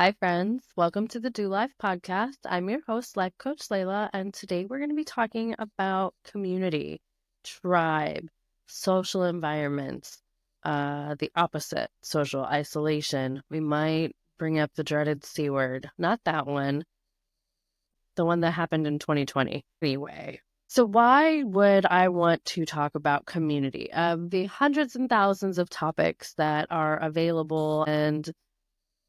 Hi, friends. Welcome to the Do Life podcast. I'm your host, Life Coach Layla, and today we're going to be talking about community, tribe, social environments, the opposite, social isolation. We might bring up the dreaded C word, not that one, the one that happened in 2020. Anyway, so why would I want to talk about community? Of the hundreds and thousands of topics that are available and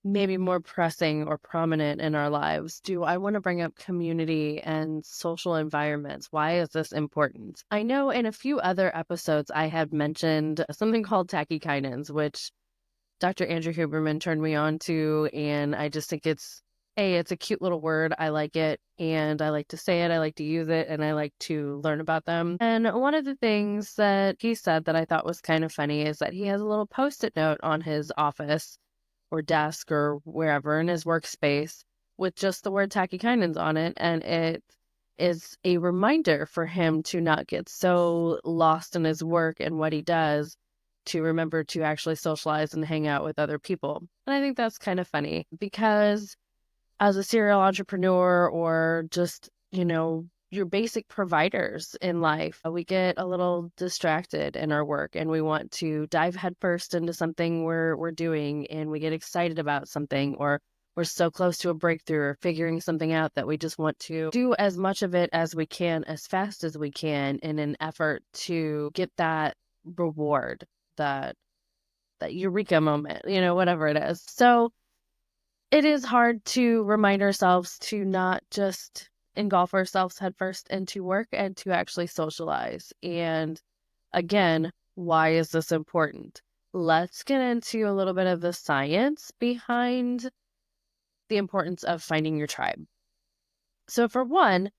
maybe more pressing or prominent in our lives, do I want to bring up community and social environments? Why is this important? I know in a few other episodes I had mentioned something called tachykinins, which Dr. Andrew Huberman turned me on to, and I just think it's a cute little word. I like it, and I like to say it, I like to use it, and I like to learn about them. And one of the things that he said that I thought was kind of funny is that he has a little post-it note on his office or desk or wherever in his workspace with just the word tachykinins on it. And it is a reminder for him to not get so lost in his work and what he does to remember to actually socialize and hang out with other people. And I think that's kind of funny because as a serial entrepreneur or just, your basic providers in life, we get a little distracted in our work and we want to dive headfirst into something we're doing, and we get excited about something, or we're so close to a breakthrough or figuring something out that we just want to do as much of it as we can as fast as we can in an effort to get that reward, that eureka moment, whatever it is. So it is hard to remind ourselves to not just engulf ourselves headfirst into work and to actually socialize. And again, why is this important? Let's get into a little bit of the science behind the importance of finding your tribe. So for one,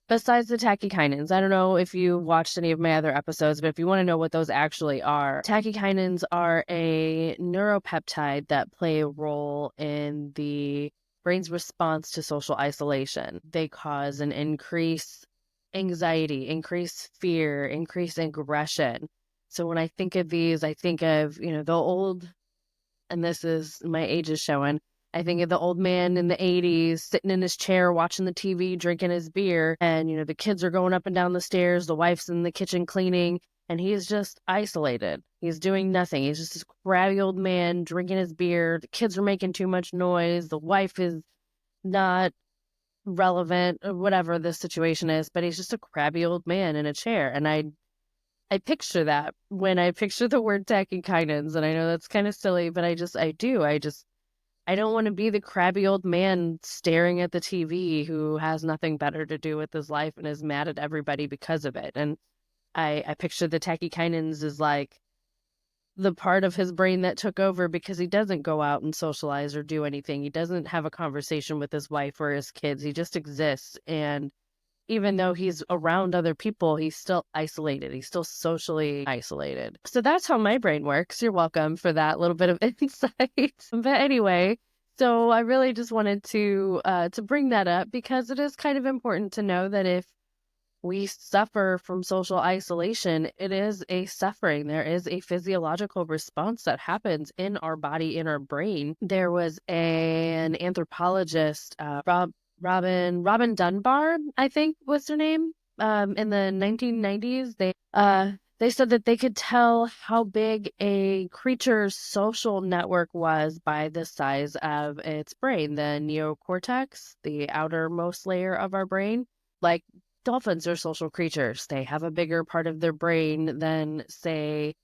besides the tachykinins, I don't know if you watched any of my other episodes, but if you want to know what those actually are, tachykinins are a neuropeptide that play a role in the brain's response to social isolation. They cause an increased anxiety, increased fear, increased aggression. So when I think of these, I think of, the old, and this is my age is showing. I think of the old man in the 80s sitting in his chair watching the TV, drinking his beer, and the kids are going up and down the stairs, the wife's in the kitchen cleaning, and he's just isolated. He's doing nothing. He's just this crabby old man drinking his beer. The kids are making too much noise. The wife is not relevant, or whatever the situation is, but he's just a crabby old man in a chair. And I picture that when I picture the word tachykinins, and I know that's kind of silly, but I don't want to be the crabby old man staring at the TV who has nothing better to do with his life and is mad at everybody because of it. And I picture the tachykinins as like the part of his brain that took over because he doesn't go out and socialize or do anything. He doesn't have a conversation with his wife or his kids. He just exists. And even though he's around other people, he's still isolated. He's still socially isolated. So that's how my brain works. You're welcome for that little bit of insight. But anyway, so I really just wanted to bring that up because it is kind of important to know that if we suffer from social isolation, it is a suffering. There is a physiological response that happens in our body, in our brain. There was an anthropologist, Robin Dunbar, I think was her name, in the 1990s. They said that they could tell how big a creature's social network was by the size of its brain, the neocortex, the outermost layer of our brain. Like dolphins are social creatures. They have a bigger part of their brain than, say,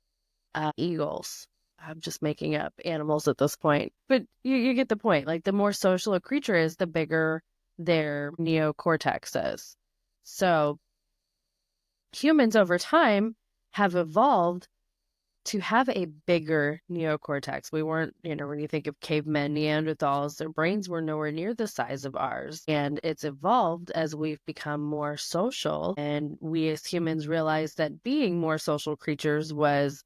eagles. I'm just making up animals at this point. But you get the point. Like the more social a creature is, the bigger their neocortex is. So humans over time have evolved to have a bigger neocortex. We weren't, when you think of cavemen, Neanderthals, their brains were nowhere near the size of ours. And it's evolved as we've become more social. And we as humans realized that being more social creatures was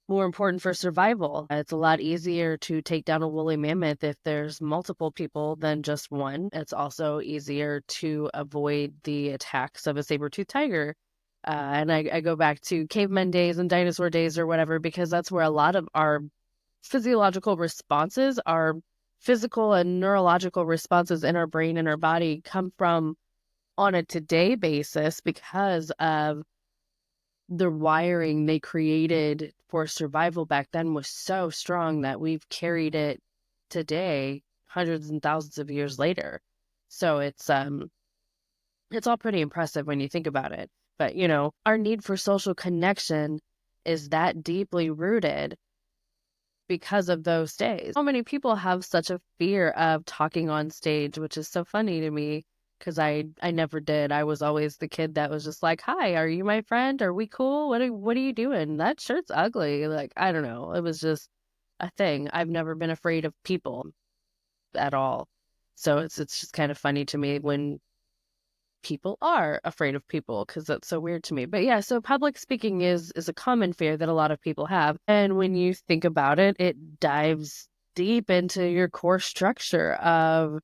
more important for survival. It's a lot easier to take down a woolly mammoth if there's multiple people than just one. It's also easier to avoid the attacks of a saber-toothed tiger. And I go back to caveman days and dinosaur days or whatever, because that's where a lot of our physiological responses are physical and neurological responses in our brain and our body come from on a today basis because of the wiring they created for survival back then was so strong that we've carried it today hundreds and thousands of years later. So it's all pretty impressive when you think about it. But, our need for social connection is that deeply rooted because of those days. So many people have such a fear of talking on stage, which is so funny to me because I never did. I was always the kid that was just like, "Hi, are you my friend? Are we cool? What are you doing? That shirt's ugly." Like, I don't know. It was just a thing. I've never been afraid of people at all. So it's just kind of funny to me when people are afraid of people because that's so weird to me. But yeah, so public speaking is a common fear that a lot of people have. And when you think about it, it dives deep into your core structure of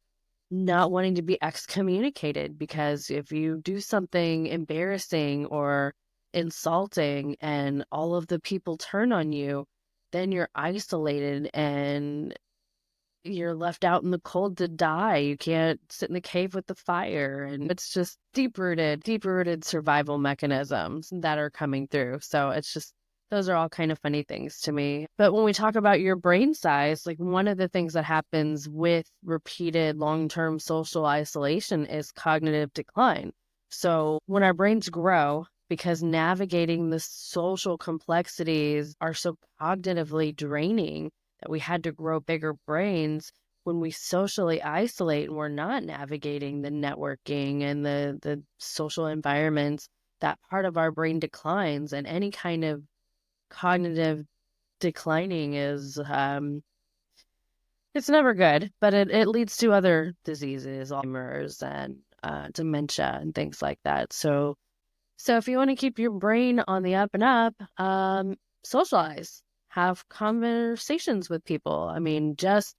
not wanting to be excommunicated, because if you do something embarrassing or insulting and all of the people turn on you, then you're isolated and you're left out in the cold to die. You can't sit in the cave with the fire. And it's just deep rooted survival mechanisms that are coming through. So it's just, those are all kind of funny things to me. But when we talk about your brain size, like one of the things that happens with repeated long-term social isolation is cognitive decline. So when our brains grow, because navigating the social complexities are so cognitively draining, that we had to grow bigger brains. When we socially isolate and we're not navigating the networking and the social environments, that part of our brain declines, and any kind of cognitive declining is it's never good, but it leads to other diseases, Alzheimer's and dementia and things like that. So if you want to keep your brain on the up and up, socialize, have conversations with people. I mean, just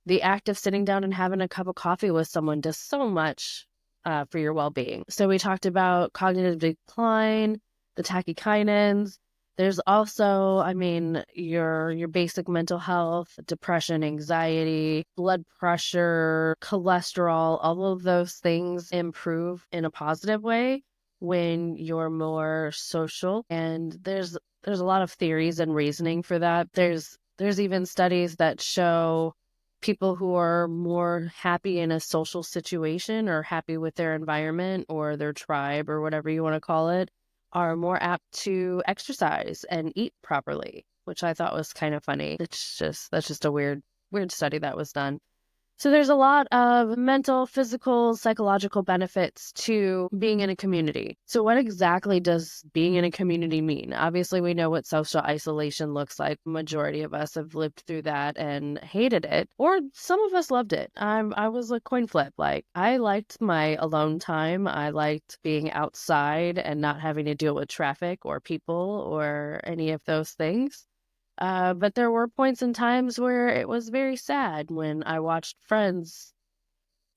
the act of sitting down and having a cup of coffee with someone does so much for your well-being. So we talked about cognitive decline, the tachykinins. There's also, I mean, your basic mental health, depression, anxiety, blood pressure, cholesterol, all of those things improve in a positive way when you're more social. And there's a lot of theories and reasoning for that. There's even studies that show people who are more happy in a social situation or happy with their environment or their tribe or whatever you want to call it are more apt to exercise and eat properly, which I thought was kind of funny. That's just a weird study that was done. So there's a lot of mental, physical, psychological benefits to being in a community. So what exactly does being in a community mean? Obviously, we know what social isolation looks like. Majority of us have lived through that and hated it, or some of us loved it. I was a coin flip. Like, I liked my alone time. I liked being outside and not having to deal with traffic or people or any of those things. But there were points and times where it was very sad when I watched friends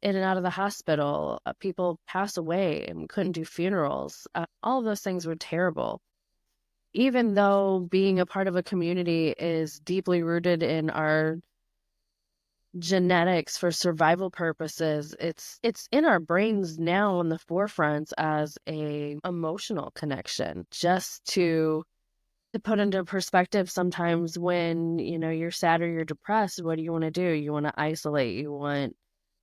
in and out of the hospital, people pass away and couldn't do funerals. All of those things were terrible. Even though being a part of a community is deeply rooted in our genetics for survival purposes, it's in our brains now on the forefront as a emotional connection, just to put into perspective. Sometimes when, you're sad or you're depressed, what do you want to do? You want to isolate. You want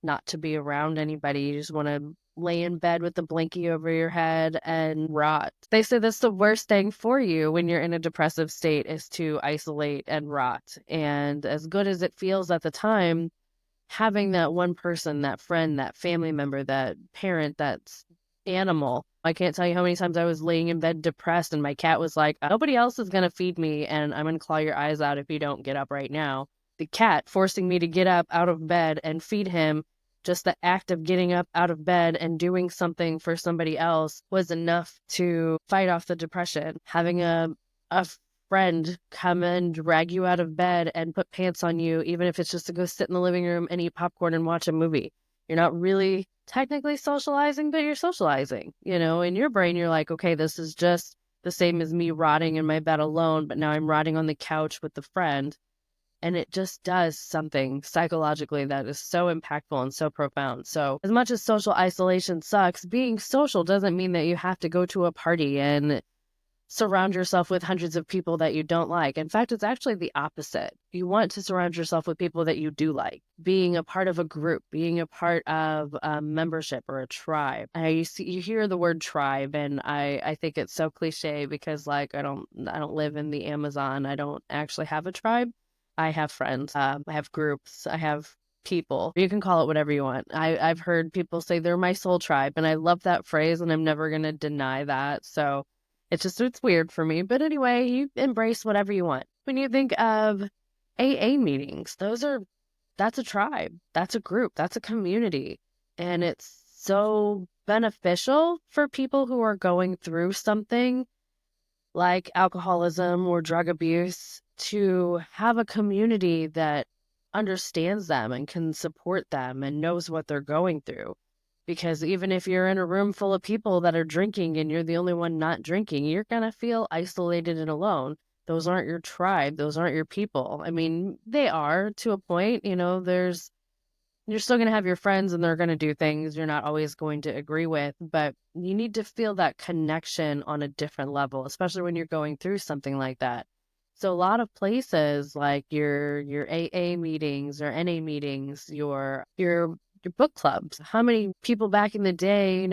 not to be around anybody. You just want to lay in bed with the blankie over your head and rot. They say that's the worst thing for you when you're in a depressive state, is to isolate and rot. And as good as it feels at the time, having that one person, that friend, that family member, that parent, that's animal. I can't tell you how many times I was laying in bed depressed and my cat was like, nobody else is going to feed me and I'm going to claw your eyes out if you don't get up right now. The cat forcing me to get up out of bed and feed him, just the act of getting up out of bed and doing something for somebody else was enough to fight off the depression. Having a friend come and drag you out of bed and put pants on you, even if it's just to go sit in the living room and eat popcorn and watch a movie. You're not really technically socializing, but you're socializing. In your brain, you're like, okay, this is just the same as me rotting in my bed alone, but now I'm rotting on the couch with the friend. And it just does something psychologically that is so impactful and so profound. So as much as social isolation sucks, being social doesn't mean that you have to go to a party and surround yourself with hundreds of people that you don't like. In fact, it's actually the opposite. You want to surround yourself with people that you do like. Being a part of a group, being a part of a membership or a tribe. You hear the word tribe, and I think it's so cliche because like I don't live in the Amazon. I don't actually have a tribe. I have friends. I have groups. I have people. You can call it whatever you want. I've heard people say they're my soul tribe, and I love that phrase, and I'm never going to deny that. So it's weird for me. But anyway, you embrace whatever you want. When you think of AA meetings, that's a tribe, that's a group, that's a community. And it's so beneficial for people who are going through something like alcoholism or drug abuse to have a community that understands them and can support them and knows what they're going through. Because even if you're in a room full of people that are drinking and you're the only one not drinking, you're going to feel isolated and alone. Those aren't your tribe. Those aren't your people. I mean, they are to a point, you're still going to have your friends and they're going to do things you're not always going to agree with, but you need to feel that connection on a different level, especially when you're going through something like that. So a lot of places like your AA meetings or NA meetings, your book clubs. How many people back in the day,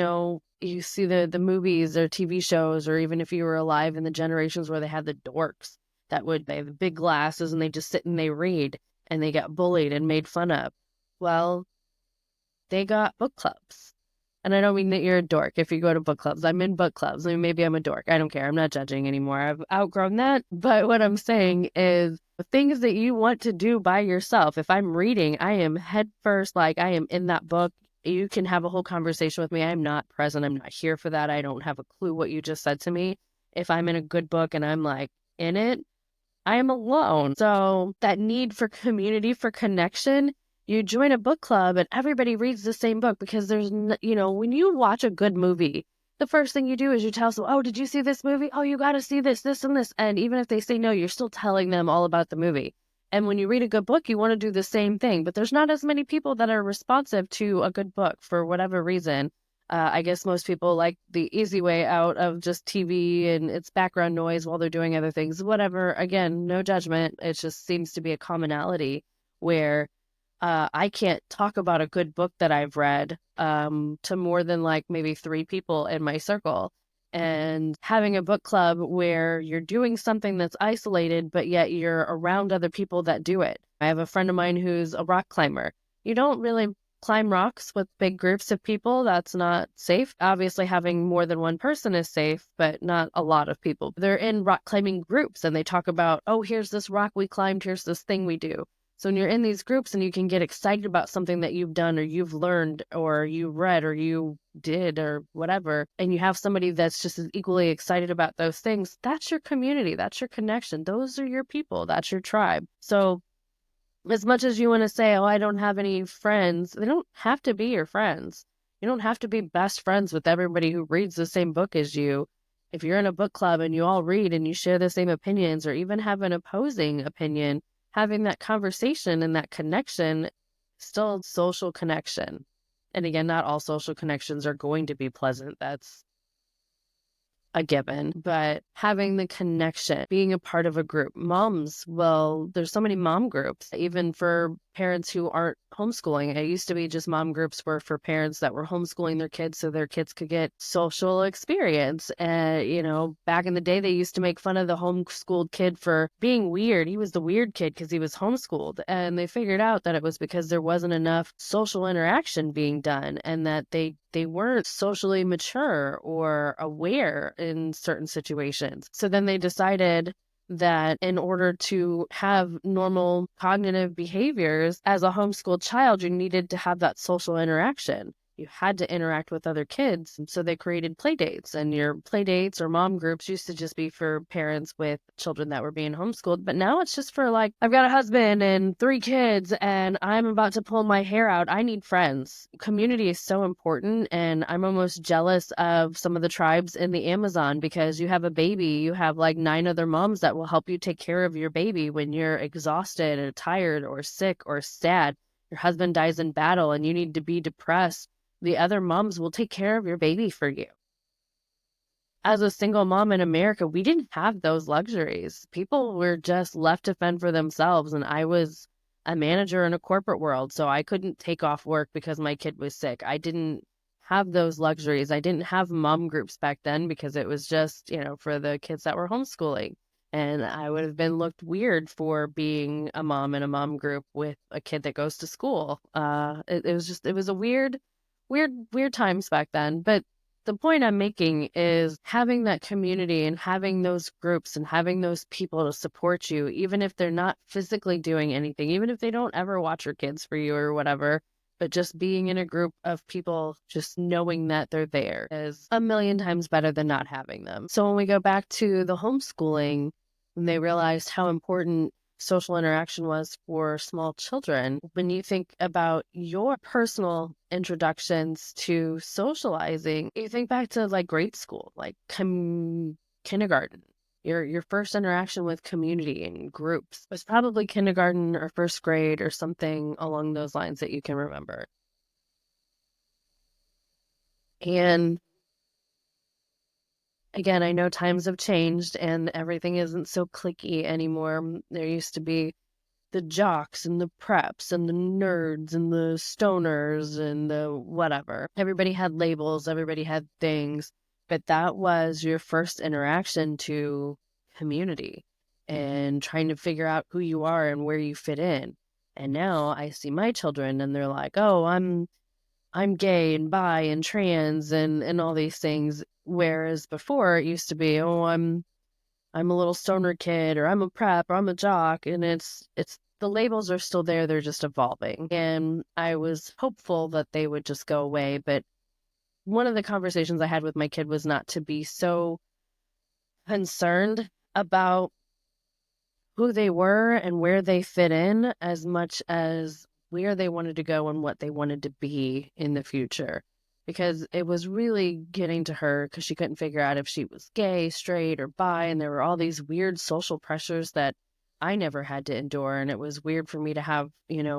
you see the movies or TV shows, or even if you were alive in the generations where they had the dorks they have the big glasses and they just sit and they read and they get bullied and made fun of. Well, they got book clubs. And I don't mean that you're a dork if you go to book clubs. I'm in book clubs. I mean, maybe I'm a dork. I don't care. I'm not judging anymore. I've outgrown that. But what I'm saying is the things that you want to do by yourself. If I'm reading, I am head first, like I am in that book. You can have a whole conversation with me. I'm not present. I'm not here for that. I don't have a clue what you just said to me. If I'm in a good book and I'm like in it, I am alone. So that need for community, for connection, you join a book club and everybody reads the same book because when you watch a good movie, the first thing you do is you tell someone, oh, did you see this movie? Oh, you got to see this, this, and this. And even if they say no, you're still telling them all about the movie. And when you read a good book, you want to do the same thing. But there's not as many people that are responsive to a good book for whatever reason. I guess most people like the easy way out of just TV and its background noise while they're doing other things. Whatever. Again, no judgment. It just seems to be a commonality where I can't talk about a good book that I've read to more than like maybe 3 people in my circle. And having a book club where you're doing something that's isolated, but yet you're around other people that do it. I have a friend of mine who's a rock climber. You don't really climb rocks with big groups of people. That's not safe. Obviously, having more than one person is safe, but not a lot of people. They're in rock climbing groups and they talk about, oh, here's this rock we climbed, here's this thing we do. So when you're in these groups and you can get excited about something that you've done or you've learned or you read or you did or whatever, and you have somebody that's just as equally excited about those things, that's your community, that's your connection. Those are your people, that's your tribe. So as much as you want to say, oh, I don't have any friends, they don't have to be your friends. You don't have to be best friends with everybody who reads the same book as you. If you're in a book club and you all read and you share the same opinions or even have an opposing opinion, having that conversation and that connection, still social connection. And again, not all social connections are going to be pleasant. That's a given, but having the connection, being a part of a group. Moms, well, there's so many mom groups, even for parents who aren't homeschooling. It used to be just mom groups were for parents that were homeschooling their kids so their kids could get social experience. And, back in the day, they used to make fun of the homeschooled kid for being weird. He was the weird kid because he was homeschooled. And they figured out that it was because there wasn't enough social interaction being done and that they weren't socially mature or aware in certain situations. So then they decided that in order to have normal cognitive behaviors as a homeschooled child, you needed to have that social interaction. you had to interact with other kids. So they created play dates, and your play dates or mom groups used to just be for parents with children that were being homeschooled. But now it's just for like, I've got a husband and 3 kids and I'm about to pull my hair out. I need friends. Community is so important. And I'm almost jealous of some of the tribes in the Amazon, because you have a baby, you have like 9 other moms that will help you take care of your baby when you're exhausted or tired or sick or sad. Your husband dies in battle and you need to be depressed. The other moms will take care of your baby for you. As a single mom in America, we didn't have those luxuries. People were just left to fend for themselves. And I was a manager in a corporate world, so I couldn't take off work because my kid was sick. I didn't have those luxuries. I didn't have mom groups back then because it was just, for the kids that were homeschooling. And I would have been looked weird for being a mom in a mom group with a kid that goes to school. It was a weird times back then. But the point I'm making is having that community and having those groups and having those people to support you, even if they're not physically doing anything, even if they don't ever watch your kids for you or whatever, but just being in a group of people, just knowing that they're there is a million times better than not having them. So when we go back to the homeschooling, when they realized how important social interaction was for small children, when you think about your personal introductions to socializing, you think back to like grade school, like kindergarten. Your first interaction with community and groups was probably kindergarten or first grade or something along those lines that you can remember. And again, I know times have changed and everything isn't so cliquey anymore. There used to be the jocks and the preps and the nerds and the stoners and the whatever. Everybody had labels, everybody had things, but that was your first interaction to community and trying to figure out who you are and where you fit in. And now I see my children and they're like, "Oh, I'm gay and bi and trans and all these things." Whereas before it used to be, "Oh, I'm a little stoner kid," or "I'm a prep," or "I'm a jock," and it's the labels are still there, they're just evolving. And I was hopeful that they would just go away, but one of the conversations I had with my kid was not to be so concerned about who they were and where they fit in as much as where they wanted to go and what they wanted to be in the future. Because it was really getting to her because she couldn't figure out if she was gay, straight, or bi. And there were all these weird social pressures that I never had to endure. And it was weird for me to have,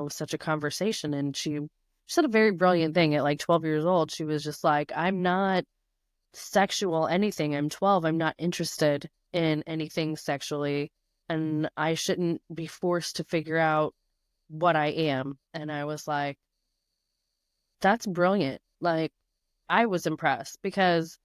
such a conversation. And she said a very brilliant thing at like 12 years old. She was just like, "I'm not sexual anything. I'm 12. I'm not interested in anything sexually. And I shouldn't be forced to figure out what I am." And I was like, "That's brilliant." Like, I was impressed because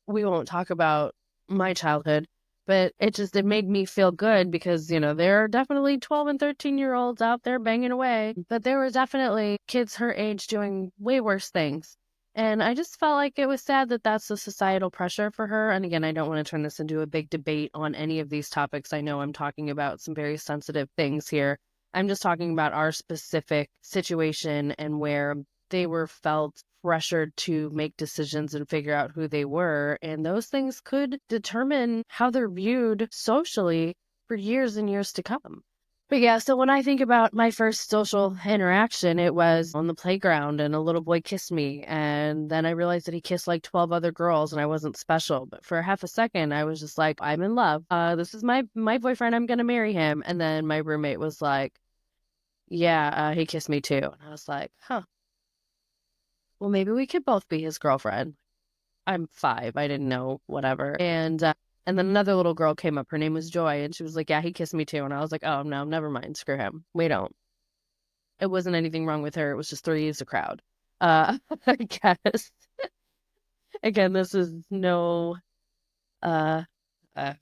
we won't talk about my childhood, but it made me feel good because, there are definitely 12 and 13-year-olds out there banging away, but there were definitely kids her age doing way worse things. And I just felt like it was sad that that's the societal pressure for her. And again, I don't want to turn this into a big debate on any of these topics. I know I'm talking about some very sensitive things here. I'm just talking about our specific situation and where they were felt pressured to make decisions and figure out who they were. And those things could determine how they're viewed socially for years and years to come. But yeah, so when I think about my first social interaction, it was on the playground and a little boy kissed me. And then I realized that he kissed like 12 other girls and I wasn't special. But for half a second, I was just like, "I'm in love. This is my boyfriend. I'm going to marry him." And then my roommate was like, "Yeah, he kissed me too." And I was like, "Huh, well, maybe we could both be his girlfriend." I'm 5. I didn't know, whatever. And then another little girl came up. Her name was Joy, and she was like, "Yeah, he kissed me too." And I was like, "Oh, no, never mind. Screw him. We don't." It wasn't anything wrong with her. It was just 3 is a crowd. I guess. Again, this is no, uh, uh,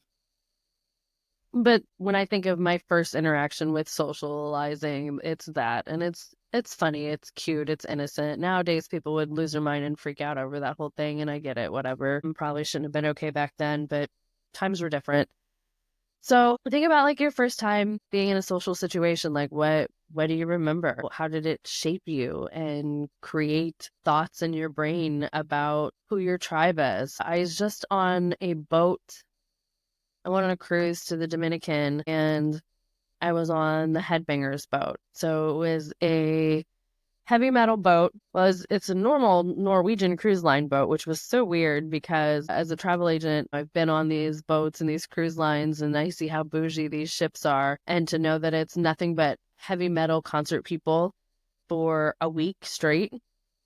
but when I think of my first interaction with socializing, it's that, and it's funny, it's cute, it's innocent. Nowadays, people would lose their mind and freak out over that whole thing, and I get it, whatever. Probably shouldn't have been okay back then, but times were different. So think about like your first time being in a social situation. Like what do you remember? How did it shape you and create thoughts in your brain about who your tribe is? I was just on a boat. I went on a cruise to the Dominican and I was on the Headbangers boat. So it was a heavy metal boat. It's a normal Norwegian cruise line boat, which was so weird because as a travel agent, I've been on these boats and these cruise lines and I see how bougie these ships are. And to know that it's nothing but heavy metal concert people for a week straight.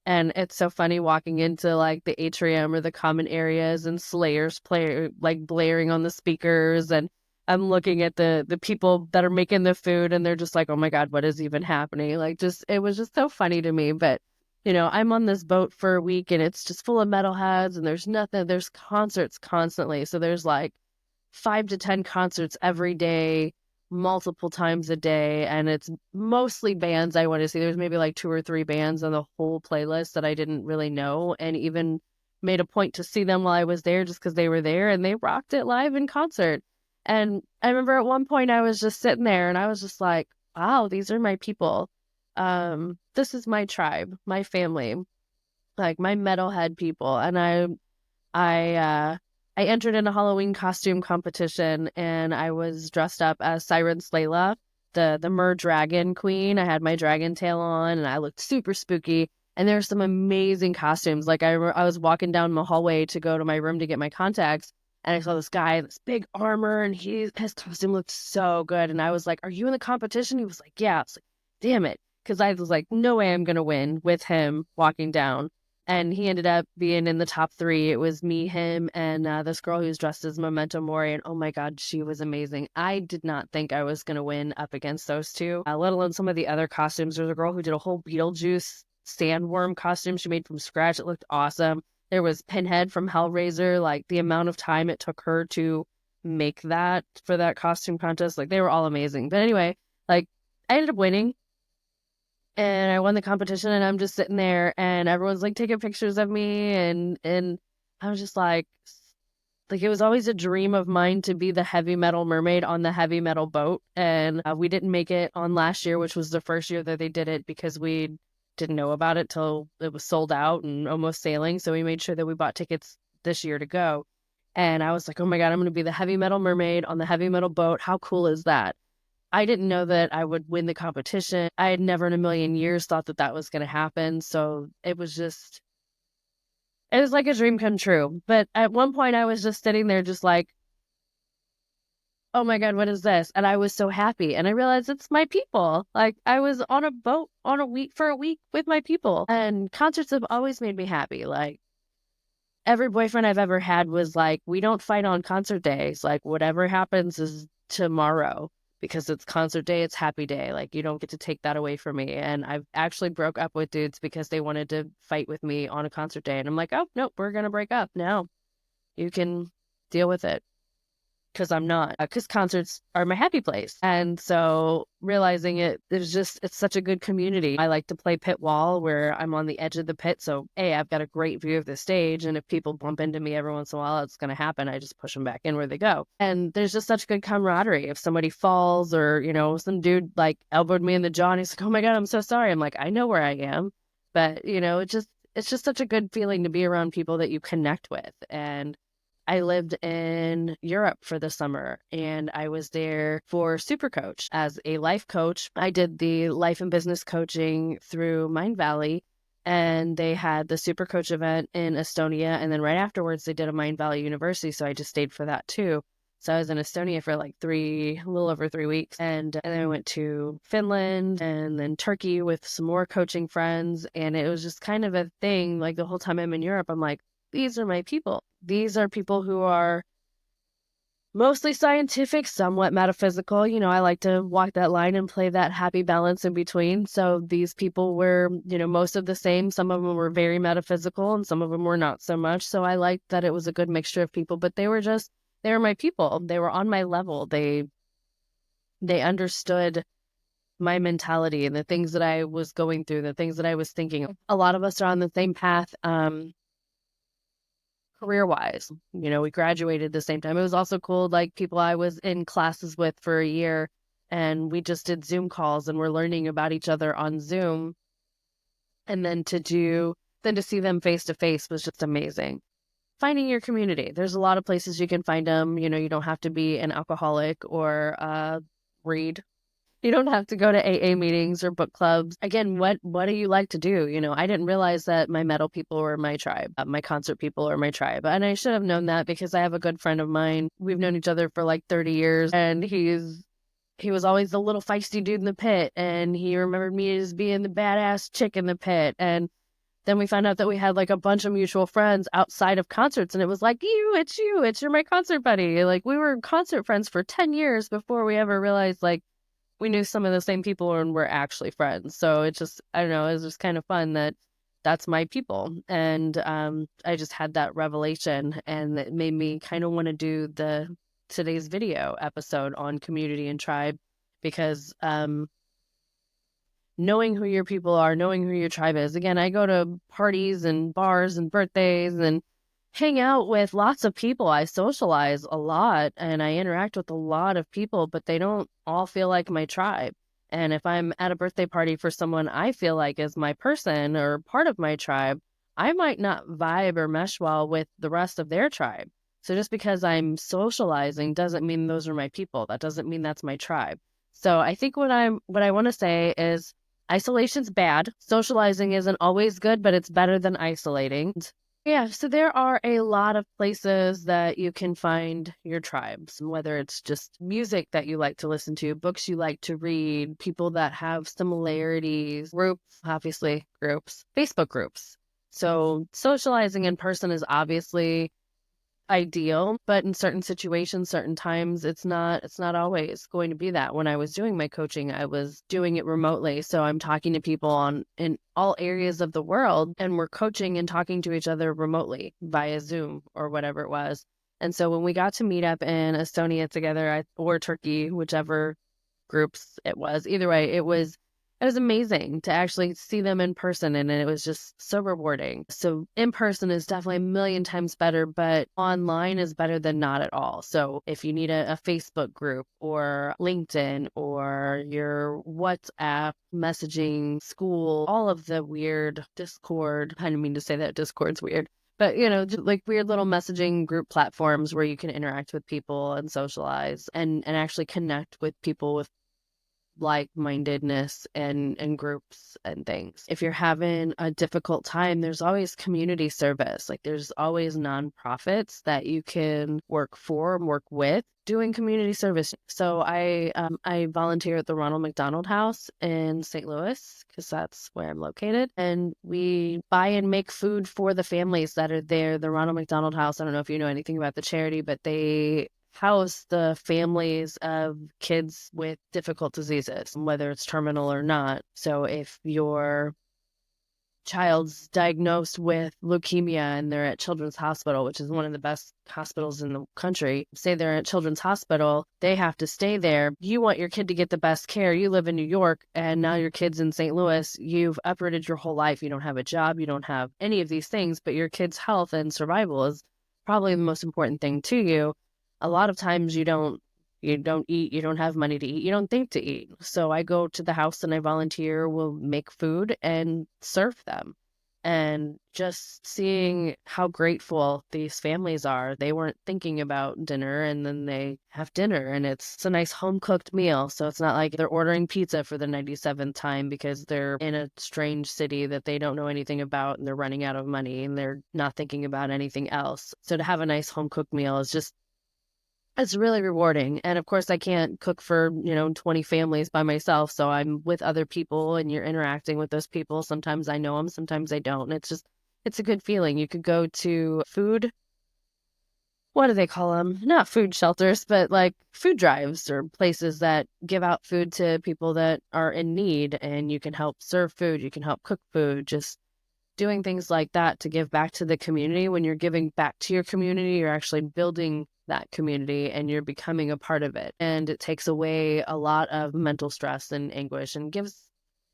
And it's so funny walking into like the atrium or the common areas and Slayer's play like blaring on the speakers, and I'm looking at the people that are making the food and they're just like, "Oh my God, what is even happening?" Like just it was just so funny to me. But I'm on this boat for a week and it's just full of metalheads and there's concerts constantly. So there's like 5 to 10 concerts every day, multiple times a day. And it's mostly bands I want to see. There's maybe like 2 or 3 bands on the whole playlist that I didn't really know, and even made a point to see them while I was there just because they were there and they rocked it live in concert. And I remember at one point I was just sitting there and I was just like, wow, these are my people. This is my tribe, my family, like my metalhead people. And I uh I entered in a Halloween costume competition and I was dressed up as Siren's Layla, the mer dragon queen. I had my dragon tail on and I looked super spooky. And there's some amazing costumes. Like I was walking down the hallway to go to my room to get my contacts, and I saw this guy, this big armor, and his costume looked so good. And I was like, "Are you in the competition?" He was like, "Yeah." I was like, "Damn it," because I was like, "No way, I'm gonna win with him walking down." And he ended up being in the top three. It was me, him, and this girl who's dressed as Memento Mori. And oh my God, she was amazing. I did not think I was going to win up against those two, let alone some of the other costumes. There's a girl who did a whole Beetlejuice sandworm costume she made from scratch. It looked awesome. There was Pinhead from Hellraiser. Like the amount of time it took her to make that for that costume contest, like they were all amazing. But anyway, like I ended up winning and I won the competition and I'm just sitting there and everyone's like taking pictures of me and I was just like it was always a dream of mine to be the heavy metal mermaid on the heavy metal boat. And we didn't make it on last year, which was the first year that they did it because we didn't know about it till it was sold out and almost sailing. So we made sure that we bought tickets this year to go. And I was like, oh my God, I'm going to be the heavy metal mermaid on the heavy metal boat. How cool is that? I didn't know that I would win the competition. I had never in a million years thought that that was going to happen. So it was like a dream come true. But at one point, I was just sitting there, just like, oh my God, what is this? And I was so happy. And I realized it's my people. Like, I was on a boat for a week with my people. And concerts have always made me happy. Like, every boyfriend I've ever had was like, we don't fight on concert days. Like, whatever happens is tomorrow because it's concert day, it's happy day. Like, you don't get to take that away from me. And I've actually broke up with dudes because they wanted to fight with me on a concert day. And I'm like, oh, nope, we're going to break up now. You can deal with it because I'm not, because concerts are my happy place. And so realizing it's such a good community. I like to play pit wall where I'm on the edge of the pit. So, A, I've got a great view of the stage. And if people bump into me every once in a while, it's going to happen. I just push them back in where they go. And there's just such good camaraderie. If somebody falls or, some dude like elbowed me in the jaw and he's like, oh my God, I'm so sorry. I'm like, I know where I am. But, it's just such a good feeling to be around people that you connect with. And I lived in Europe for the summer and I was there for Supercoach as a life coach. I did the life and business coaching through Mind Valley, and they had the Supercoach event in Estonia. And then right afterwards, they did a Mind Valley University. So I just stayed for that too. So I was in Estonia for like a little over 3 weeks. And then I went to Finland and then Turkey with some more coaching friends. And it was just kind of a thing. Like the whole time I'm in Europe, I'm like, these are my people. These are people who are mostly scientific, somewhat metaphysical. I like to walk that line and play that happy balance in between. So these people were, most of the same. Some of them were very metaphysical and some of them were not so much. So I liked that it was a good mixture of people, but they were my people. They were on my level. They understood my mentality and the things that I was going through, the things that I was thinking. A lot of us are on the same path. career-wise. We graduated the same time. It was also cool, like people I was in classes with for a year, and we just did Zoom calls and we're learning about each other on Zoom. And then to see them face to face was just amazing. Finding your community. There's a lot of places you can find them. You don't have to be an alcoholic or read. You don't have to go to AA meetings or book clubs. Again, what do you like to do? I didn't realize that my metal people were my tribe, my concert people are my tribe. And I should have known that because I have a good friend of mine. We've known each other for like 30 years, and he was always the little feisty dude in the pit, and he remembered me as being the badass chick in the pit. And then we found out that we had like a bunch of mutual friends outside of concerts, and it was like, you're my concert buddy. Like we were concert friends for 10 years before we ever realized like we knew some of the same people and we're actually friends. So it just, I don't know, it was just kind of fun that that's my people. And I just had that revelation, and it made me kind of want to do today's video episode on community and tribe, because knowing who your people are, knowing who your tribe is. Again, I go to parties and bars and birthdays and hang out with lots of people. I socialize a lot and I interact with a lot of people, but they don't all feel like my tribe. And if I'm at a birthday party for someone I feel like is my person or part of my tribe, I might not vibe or mesh well with the rest of their tribe. So just because I'm socializing doesn't mean those are my people. That doesn't mean that's my tribe. So I think what I want to say is isolation's bad. Socializing isn't always good, but it's better than isolating. Yeah, so there are a lot of places that you can find your tribes, whether it's just music that you like to listen to, books you like to read, people that have similarities, groups, obviously groups, Facebook groups. So socializing in person is obviously ideal, but in certain situations, certain times, it's not always going to be that. When I was doing my coaching, I was doing it remotely, so I'm talking to people in all areas of the world, and we're coaching and talking to each other remotely via Zoom or whatever it was. And so when we got to meet up in Estonia together, or Turkey, whichever groups it was, either way, it was amazing to actually see them in person, and it was just so rewarding. So in person is definitely a million times better, but online is better than not at all. So if you need a Facebook group or LinkedIn or your WhatsApp messaging, school, all of the weird Discord, I didn't mean to say that Discord's weird, but just like weird little messaging group platforms where you can interact with people and socialize and actually connect with people with like-mindedness and groups and things. If you're having a difficult time, there's always community service. Like there's always nonprofits that you can work for and work with doing community service. So I volunteer at the Ronald McDonald House in St. Louis because that's where I'm located, and we buy and make food for the families that are there. The Ronald McDonald House, I don't know if you know anything about the charity, but they house the families of kids with difficult diseases, whether it's terminal or not. So if your child's diagnosed with leukemia and they're at Children's Hospital, which is one of the best hospitals in the country, say they're at Children's Hospital, they have to stay there. You want your kid to get the best care. You live in New York and now your kid's in St. Louis. You've uprooted your whole life. You don't have a job. You don't have any of these things, but your kid's health and survival is probably the most important thing to you. A lot of times you don't eat, you don't have money to eat, you don't think to eat. So I go to the house and I volunteer, will make food and serve them. And just seeing how grateful these families are. They weren't thinking about dinner, and then they have dinner, and it's a nice home cooked meal. So it's not like they're ordering pizza for the 97th time because they're in a strange city that they don't know anything about and they're running out of money and they're not thinking about anything else. So to have a nice home cooked meal is just, it's really rewarding. And of course, I can't cook for, 20 families by myself. So I'm with other people and you're interacting with those people. Sometimes I know them, sometimes I don't. And it's a good feeling. You could go to what do they call them? Not food shelters, but like food drives or places that give out food to people that are in need. And you can help serve food. You can help cook food. Just doing things like that to give back to the community. When you're giving back to your community, you're actually building that community and you're becoming a part of it. And it takes away a lot of mental stress and anguish and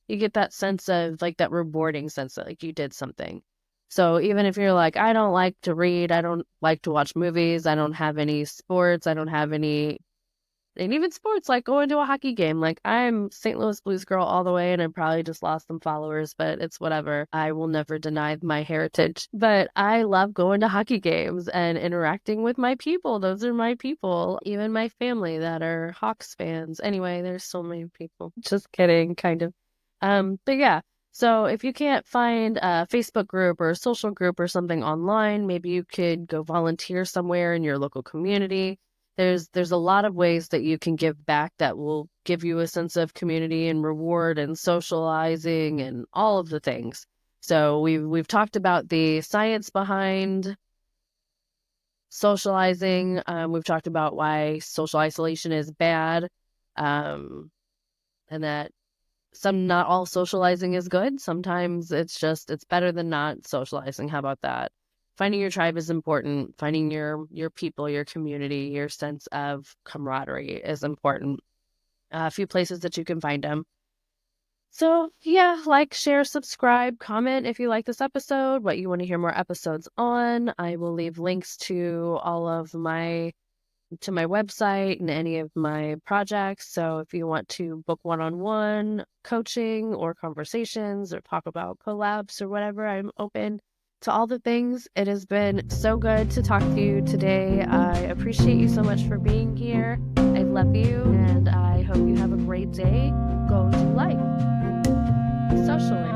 you get that sense of like that rewarding sense that like you did something. So even if you're like, I don't like to read, I don't like to watch movies, I don't have any sports, I don't have any, and even sports, like going to a hockey game. Like I'm St. Louis Blues girl all the way, and I probably just lost some followers, but it's whatever. I will never deny my heritage. But I love going to hockey games and interacting with my people. Those are my people, even my family that are Hawks fans. Anyway, there's so many people. Just kidding, kind of. But yeah. So if you can't find a Facebook group or a social group or something online, maybe you could go volunteer somewhere in your local community. There's a lot of ways that you can give back that will give you a sense of community and reward and socializing and all of the things. So we've talked about the science behind socializing. We've talked about why social isolation is bad, and that not all socializing is good. Sometimes it's better than not socializing. How about that? Finding your tribe is important. Finding your people, your community, your sense of camaraderie is important. A few places that you can find them. So yeah, like, share, subscribe, comment if you like this episode, what you want to hear more episodes on. I will leave links to all of my website and any of my projects. So if you want to book one-on-one coaching or conversations or talk about collabs or whatever, I'm open to all the things. It has been so good to talk to you today. I appreciate you so much for being here. I love you, and I hope you have a great day. Go do life socially.